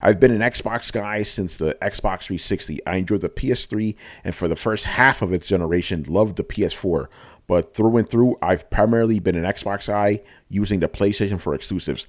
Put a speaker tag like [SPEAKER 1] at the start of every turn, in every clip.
[SPEAKER 1] I've been an Xbox guy since the Xbox 360. I enjoyed the PS3, and for the first half of its generation, loved the PS4. But through and through, I've primarily been an Xbox guy using the PlayStation for exclusives.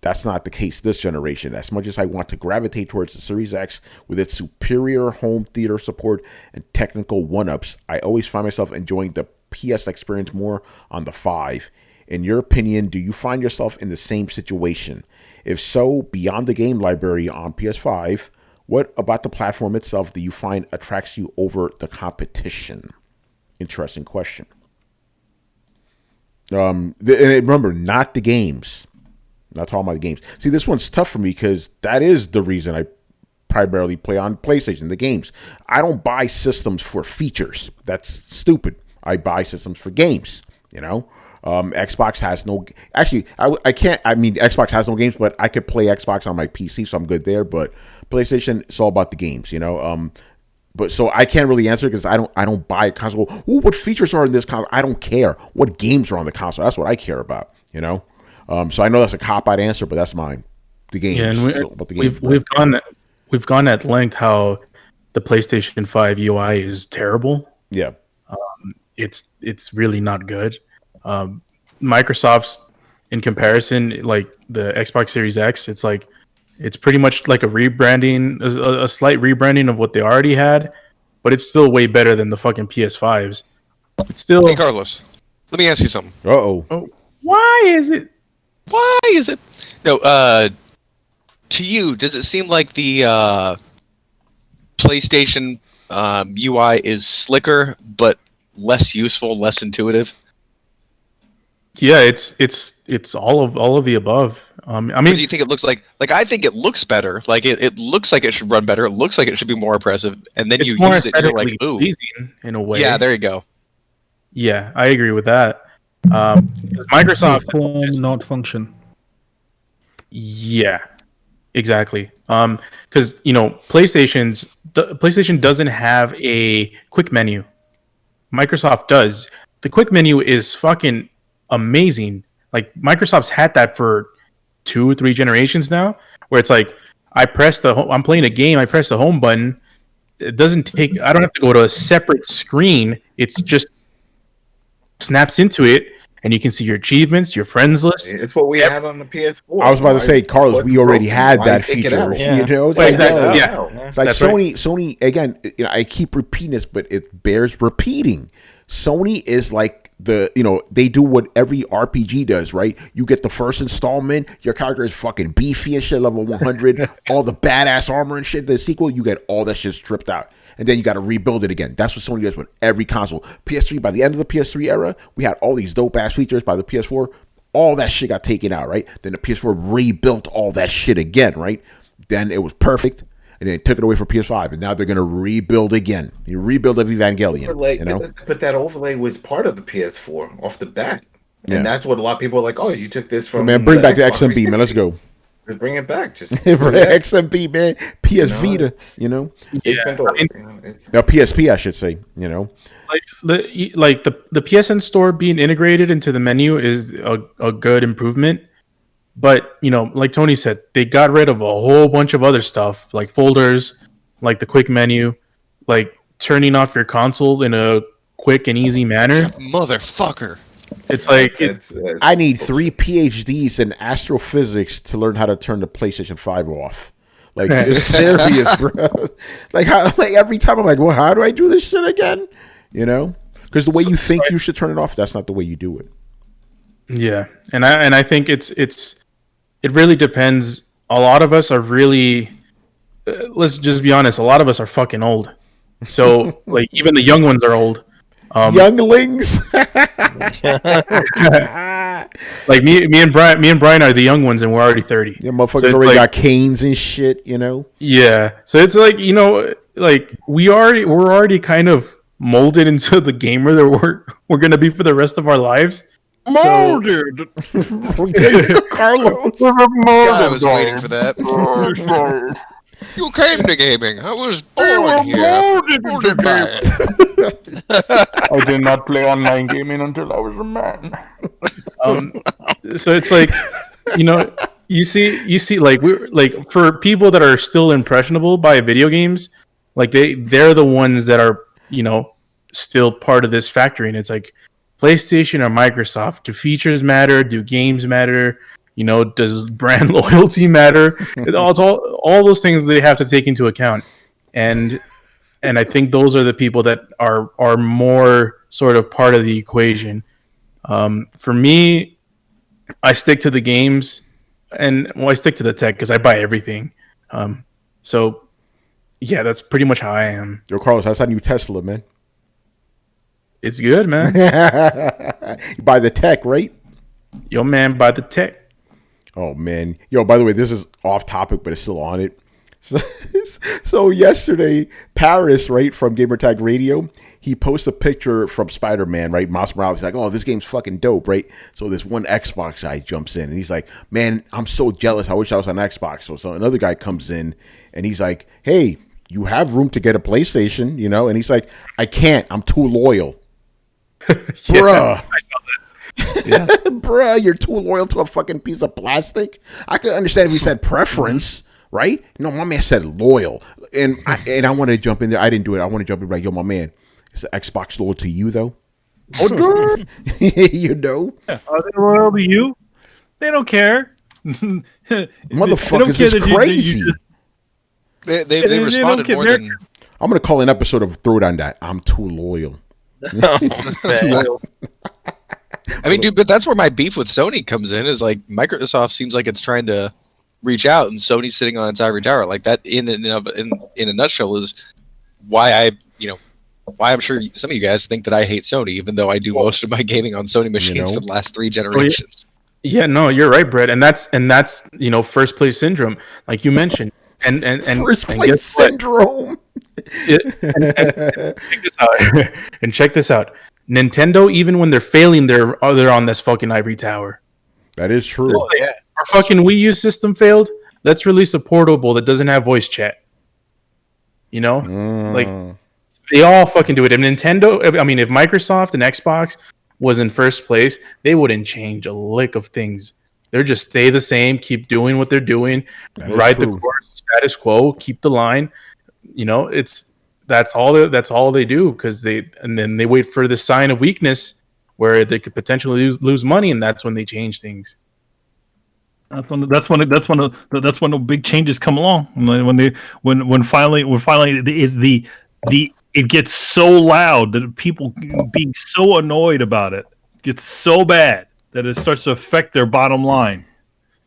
[SPEAKER 1] That's not the case this generation. As much as I want to gravitate towards the Series X with its superior home theater support and technical one-ups, I always find myself enjoying the PS experience more on the 5. In your opinion, do you find yourself in the same situation? If so, beyond the game library on PS5, what about the platform itself do you find attracts you over the competition? Interesting question. And remember, not the games. Not talking about the games. See, this one's tough for me because that is the reason I primarily play on PlayStation, the games. I don't buy systems for features. That's stupid. I buy systems for games, you know? Xbox has no... Actually, I can't... I mean, Xbox has no games, but I could play Xbox on my PC, so I'm good there. But PlayStation, it's all about the games, you know? But so I can't really answer because I don't buy a console. Ooh, what features are in this console? I don't care. What games are on the console? That's what I care about, you know? So I know that's a cop-out answer, but that's mine. The games. Yeah,
[SPEAKER 2] and we've gone at length how the PlayStation 5 UI is terrible.
[SPEAKER 1] Yeah.
[SPEAKER 2] It's really not good. Microsoft's, in comparison, like the Xbox Series X, it's pretty much like a rebranding, a slight rebranding of what they already had, but it's still way better than the fucking PS5s. It's still...
[SPEAKER 3] Hey, Carlos, let me ask you something.
[SPEAKER 1] Oh,
[SPEAKER 2] why is it?
[SPEAKER 3] No, to you, does it seem like the PlayStation UI is slicker but less useful, less intuitive?
[SPEAKER 2] Yeah, it's all of the above. I mean,
[SPEAKER 3] what do you think it looks like? Like, I think it looks better. Like, it looks like it should run better. It looks like it should be more impressive. And then you use it, and you're like, ooh.
[SPEAKER 2] In a way.
[SPEAKER 3] Yeah, there you go.
[SPEAKER 2] Yeah, I agree with that. Microsoft
[SPEAKER 4] form, not function.
[SPEAKER 2] Yeah, exactly. Because PlayStation doesn't have a quick menu. Microsoft does. The quick menu is fucking amazing. Like, Microsoft's had that for 2 or 3 generations now, where it's like I'm playing a game, I press the home button. It doesn't take. I don't have to go to a separate screen. It's just snaps into it, and you can see your achievements, your friends list.
[SPEAKER 5] It's what we had on the PS4.
[SPEAKER 1] I was about to say, Carlos, we already had that feature.
[SPEAKER 2] Yeah.
[SPEAKER 1] You know, it's like Sony again. You know, I keep repeating this, but it bears repeating. Sony is like they do what every RPG does, right? You get the first installment, your character is fucking beefy and shit, level 100, all the badass armor and shit. The sequel, you get all that shit stripped out. And then you got to rebuild it again. That's what Sony does with every console. PS3, by the end of the PS3 era, we had all these dope-ass features. By the PS4, all that shit got taken out, right? Then the PS4 rebuilt all that shit again, right? Then it was perfect, and then took it away from PS5, and now they're going to rebuild again. You rebuild of Evangelion, you know?
[SPEAKER 5] But that overlay was part of the PS4 off the bat. And that's what a lot of people are like, oh, you took this from...
[SPEAKER 1] Man, bring back the XMB, man. Let's go.
[SPEAKER 5] Just bring it back. Just
[SPEAKER 1] XMB, man. PS Vita, you know? PSP, I should say, you know?
[SPEAKER 2] Like the PSN store being integrated into the menu is a good improvement. But, you know, like Tony said, they got rid of a whole bunch of other stuff, like folders, like the quick menu, like turning off your console in a quick and easy manner.
[SPEAKER 3] Motherfucker.
[SPEAKER 2] It's like
[SPEAKER 1] I need 3 PhDs in astrophysics to learn how to turn the PlayStation 5 off. Like, it's serious, bro. Like every time I'm like, well, how do I do this shit again? You know, because the way you think you should turn it off, that's not the way you do it.
[SPEAKER 2] Yeah, and I think it really depends. A lot of us are really, let's just be honest. A lot of us are fucking old. So like even the young ones are old.
[SPEAKER 1] Younglings.
[SPEAKER 2] Like me and Brian are the young ones, and we're already 30.
[SPEAKER 1] Yeah, motherfuckers already got canes and shit, you know.
[SPEAKER 2] Yeah, so it's like, you know, like we're already kind of molded into the gamer that we're gonna be for the rest of our lives.
[SPEAKER 3] Molded.
[SPEAKER 1] Carlos.
[SPEAKER 3] God, I was waiting for that. You came to gaming. I was born here.
[SPEAKER 4] I did not play online gaming until I was a man.
[SPEAKER 2] So it's like, you know, You see, like we like for people that are still impressionable by video games, like they're the ones that are still part of this factory, and it's like PlayStation or Microsoft. Do features matter? Do games matter? Does brand loyalty matter? It's all those things they have to take into account, and I think those are the people that are more sort of part of the equation. For me, I stick to the games, and I stick to the tech because I buy everything. So yeah, that's pretty much how I am.
[SPEAKER 1] Yo, Carlos, that's that new Tesla, man.
[SPEAKER 2] It's good, man.
[SPEAKER 1] You buy the tech, right?
[SPEAKER 2] Yo, man, buy the tech.
[SPEAKER 1] Oh man, yo. By the way, this is off topic, but it's still on it. So yesterday, Paris, right, from Gamertag Radio, he posted a picture from Spider-Man, right? Miles Morales. He's like, oh, this game's fucking dope, right? So this one Xbox guy jumps in, and he's like, man, I'm so jealous. I wish I was on Xbox. So another guy comes in, and he's like, hey, you have room to get a PlayStation, And he's like, I can't. I'm too loyal. Bruh.
[SPEAKER 2] I saw that. Yeah.
[SPEAKER 1] Bruh, you're too loyal to a fucking piece of plastic. I could understand if he said preference, right? No, my man said loyal. And I want to jump in there. I didn't do it. I want to jump in like, yo, my man, is the Xbox loyal to you, though?
[SPEAKER 6] Oh,
[SPEAKER 1] You know?
[SPEAKER 6] Are they loyal to you? They don't care.
[SPEAKER 1] Motherfuckers is crazy.
[SPEAKER 3] They responded more than...
[SPEAKER 1] I'm going to call an episode of Throwdown that. I'm too loyal.
[SPEAKER 3] I mean, dude, but that's where my beef with Sony comes in. Is like Microsoft seems like it's trying to reach out, and Sony's sitting on its ivory tower. Like that, in a nutshell, is why why I'm sure some of you guys think that I hate Sony, even though I do most of my gaming on Sony machines for the last 3 generations.
[SPEAKER 2] Yeah, no, you're right, Brett, and that's first place syndrome, like you mentioned, and
[SPEAKER 1] first place syndrome.
[SPEAKER 2] And check this out. Nintendo, even when they're failing, they're on this fucking ivory tower.
[SPEAKER 1] That is true.
[SPEAKER 2] Oh, yeah. Our fucking Wii U system failed. Let's release a portable that doesn't have voice chat. Like they all fucking do it. If Microsoft and Xbox was in first place, they wouldn't change a lick of things. They're just stay the same, keep doing what they're doing, ride the course, status quo, keep the line. That's all they do, because then they wait for the sign of weakness where they could potentially lose money, and that's when they change things.
[SPEAKER 6] That's when the big changes come along. When finally it gets so loud that people being so annoyed about it gets so bad that it starts to affect their bottom line.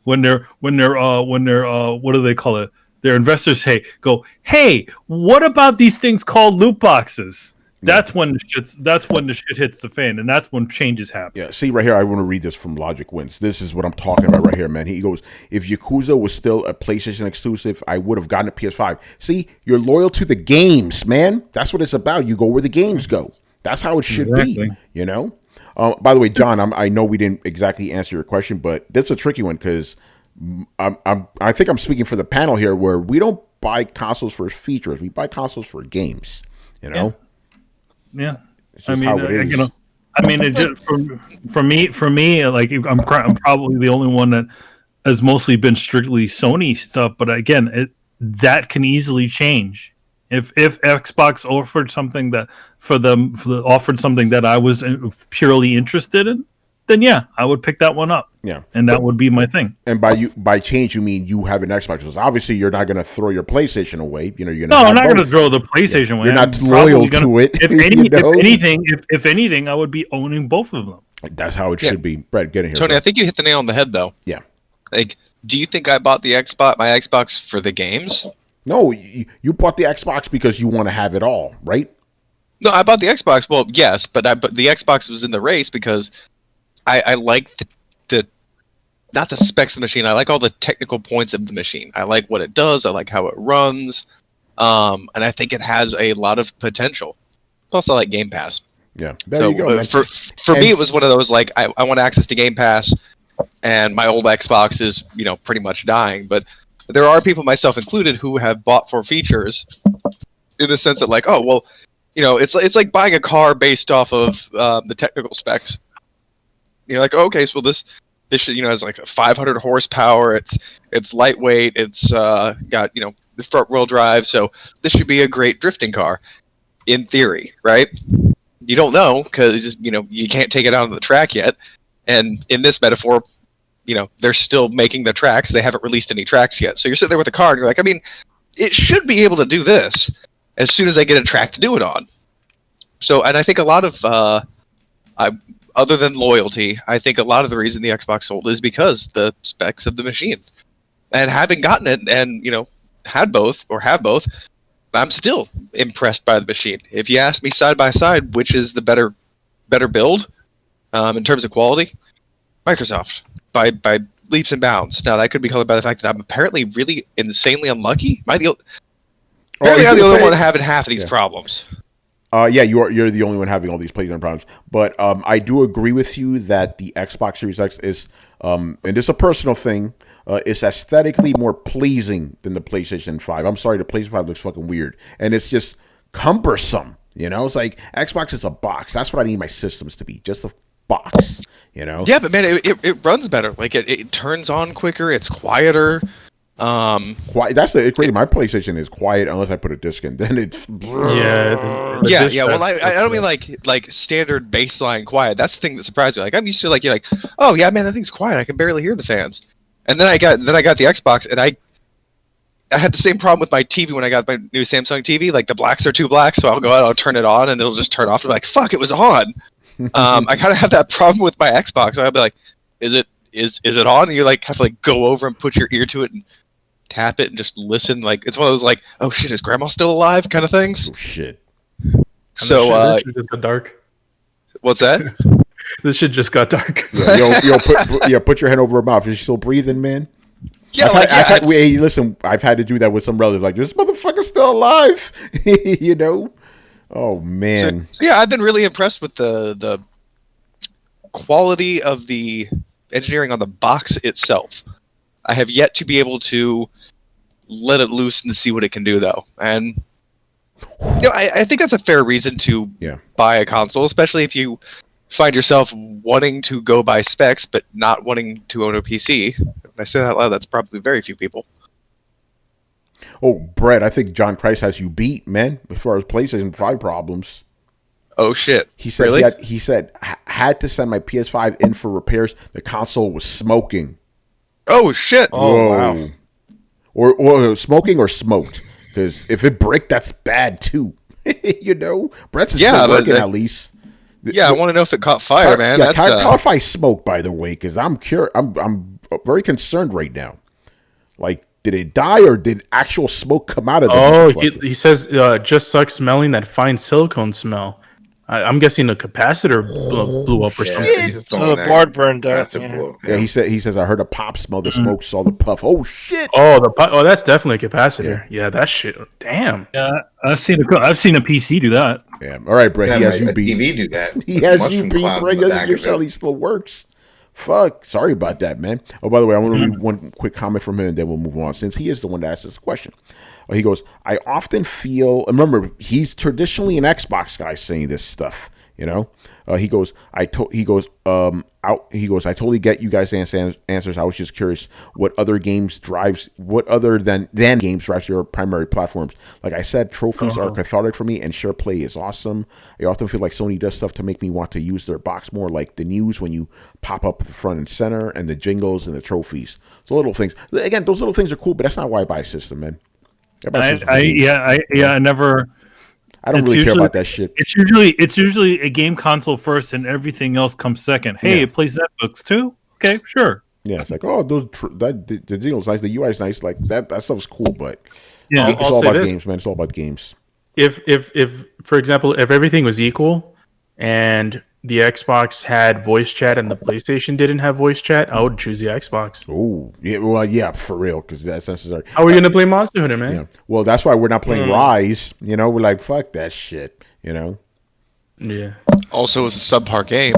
[SPEAKER 6] When they're what do they call it? Their investors go, hey, what about these things called loot boxes? That's when the shit hits the fan, and that's when changes happen.
[SPEAKER 1] Yeah, see right here, I want to read this from Logic Wins. This is what I'm talking about right here, man. He goes, if Yakuza was still a PlayStation exclusive, I would have gotten a PS5. See, you're loyal to the games, man. That's what it's about. You go where the games go. That's how it should be, By the way, John, I know we didn't exactly answer your question, but that's a tricky one, because I think I'm speaking for the panel here, where we don't buy consoles for features. We buy consoles for games,
[SPEAKER 6] Yeah. I mean, it just, for me, like I'm probably the only one that has mostly been strictly Sony stuff. But again, that can easily change. If Xbox offered something that offered something that I was purely interested in, then yeah, I would pick that one up.
[SPEAKER 1] Yeah,
[SPEAKER 6] and that would be my thing.
[SPEAKER 1] And by change, you mean you have an Xbox? Because obviously, you're not going to throw your PlayStation away. You're
[SPEAKER 6] no, I'm not going to throw the PlayStation away.
[SPEAKER 1] You're not loyal to it.
[SPEAKER 6] If anything, I would be owning both of them.
[SPEAKER 1] That's how it should be. Brett, get in here,
[SPEAKER 3] Tony.
[SPEAKER 1] bro.
[SPEAKER 3] I think you hit the nail on the head, though.
[SPEAKER 1] Yeah.
[SPEAKER 3] Like, do you think I bought my Xbox for the games?
[SPEAKER 1] No, you bought the Xbox because you want to have it all, right?
[SPEAKER 3] No, I bought the Xbox. Well, yes, but the Xbox was in the race because I like the not the specs of the machine. I like all the technical points of the machine. I like what it does. I like how it runs, and I think it has a lot of potential. Plus, I like Game Pass.
[SPEAKER 1] Yeah, there you go.
[SPEAKER 3] For me, it was one of those like I want access to Game Pass, and my old Xbox is pretty much dying. But there are people, myself included, who have bought for features, in the sense that like, oh well, it's like buying a car based off of the technical specs. You're like, okay, so this This should, has like 500 horsepower. It's lightweight. It's got the front wheel drive. So this should be a great drifting car, in theory, right? You don't know because you can't take it out on the track yet. And in this metaphor, they're still making the tracks. They haven't released any tracks yet. So you're sitting there with a car and you're like, it should be able to do this as soon as I get a track to do it on. So, and I think a lot of other than loyalty, I think a lot of the reason the Xbox sold is because the specs of the machine. And having gotten it and, had both or have both, I'm still impressed by the machine. If you ask me side by side, which is the better build in terms of quality, Microsoft by leaps and bounds. Now that could be colored by the fact that I'm apparently really insanely unlucky. I'm the only one having half of these problems.
[SPEAKER 1] Yeah, you're the only one having all these PlayStation problems. But I do agree with you that the Xbox Series X is, and it's a personal thing, is aesthetically more pleasing than the PlayStation 5. I'm sorry, the PlayStation 5 looks fucking weird. And it's just cumbersome, It's like, Xbox is a box. That's what I need my systems to be, just a box,
[SPEAKER 3] Yeah, but man, it runs better. Like, it turns on quicker, it's quieter.
[SPEAKER 1] Quiet. That's the great. My PlayStation is quiet unless I put a disc in. Then it's
[SPEAKER 3] yeah. Well, I don't mean like standard baseline quiet. That's the thing that surprised me. Like I'm used to you're like, oh yeah, man, that thing's quiet. I can barely hear the fans. And then I got the Xbox, and I had the same problem with my TV when I got my new Samsung TV. Like the blacks are too black, so I'll go out, I'll turn it on, and it'll just turn off. I'm like, fuck, it was on. I kind of have that problem with my Xbox. I'll be like, is it on? And you have to go over and put your ear to it and tap it and just listen. Like it's one of those oh shit, is grandma still alive kind of things.
[SPEAKER 1] Oh shit.
[SPEAKER 3] So
[SPEAKER 2] this shit just got dark.
[SPEAKER 3] What's that?
[SPEAKER 2] This shit just got dark.
[SPEAKER 1] Put your hand over her mouth. Is she still breathing, man?
[SPEAKER 3] Yeah,
[SPEAKER 1] listen, I've had to do that with some relatives. Like, this motherfucker's still alive. Oh man.
[SPEAKER 3] So, yeah, I've been really impressed with the quality of the engineering on the box itself. I have yet to be able to let it loose and see what it can do, though. And I think that's a fair reason to buy a console, especially if you find yourself wanting to go by specs but not wanting to own a PC. When I say that out loud, that's probably very few people.
[SPEAKER 1] Oh, Brett, I think John Christ has you beat, man, as far as PlayStation 5 problems.
[SPEAKER 3] Oh, shit.
[SPEAKER 1] He said
[SPEAKER 3] really?
[SPEAKER 1] he said, had to send my PS5 in for repairs. The console was smoking.
[SPEAKER 3] Oh, shit.
[SPEAKER 1] Oh, wow. Or smoking or smoked. Because if it bricked, that's bad, too. Brett's still working at least.
[SPEAKER 3] Yeah, I want to know if it caught fire, man.
[SPEAKER 1] Yeah, caught if I smoke, by the way, because I'm very concerned right now. Like, did it die or did actual smoke come out of it?
[SPEAKER 2] Oh, he says just sucks smelling that fine silicone smell. I'm guessing the capacitor blew up or something.
[SPEAKER 7] So the board burned out.
[SPEAKER 1] Yeah, he says I heard a pop, smell the smoke, saw the puff. Oh shit!
[SPEAKER 2] Oh, that's definitely a capacitor. Yeah, that shit. Damn.
[SPEAKER 6] Yeah, I've seen a PC do that.
[SPEAKER 1] Yeah. All right, Brett. He has you beat.
[SPEAKER 5] TV do that.
[SPEAKER 1] He has you beat. Brett, your Shelly still works. Fuck. Sorry about that, man. Oh, by the way, I want to read one quick comment from him, and then we'll move on, since he is the one that asked this question. He goes, I often feel, remember, he's traditionally an Xbox guy saying this stuff, He goes, I totally get you guys' answers. I was just curious what other games drives your primary platforms. Like I said, trophies are cathartic for me, and share play is awesome. I often feel like Sony does stuff to make me want to use their box more, like the news when you pop up the front and center, and the jingles and the trophies. So little things. Again, those little things are cool, but that's not why I buy a system, man.
[SPEAKER 6] I never.
[SPEAKER 1] I don't really care about that shit.
[SPEAKER 6] It's usually a game console first, and everything else comes second. Hey, it plays Netflix too. Okay, sure.
[SPEAKER 1] Yeah, it's like, oh, the jingle's nice, the UI's nice, like that stuff's cool, but
[SPEAKER 2] yeah,
[SPEAKER 1] it's all about games, man. It's all about games.
[SPEAKER 2] If for example, if everything was equal and the Xbox had voice chat and the PlayStation didn't have voice chat, I would choose the Xbox.
[SPEAKER 1] Oh, yeah, well, yeah, for real, because that's necessary.
[SPEAKER 2] How are we gonna play Monster Hunter, man?
[SPEAKER 1] Yeah. Well, that's why we're not playing Rise. We're like, fuck that shit.
[SPEAKER 2] Yeah.
[SPEAKER 3] Also, it's a subpar game.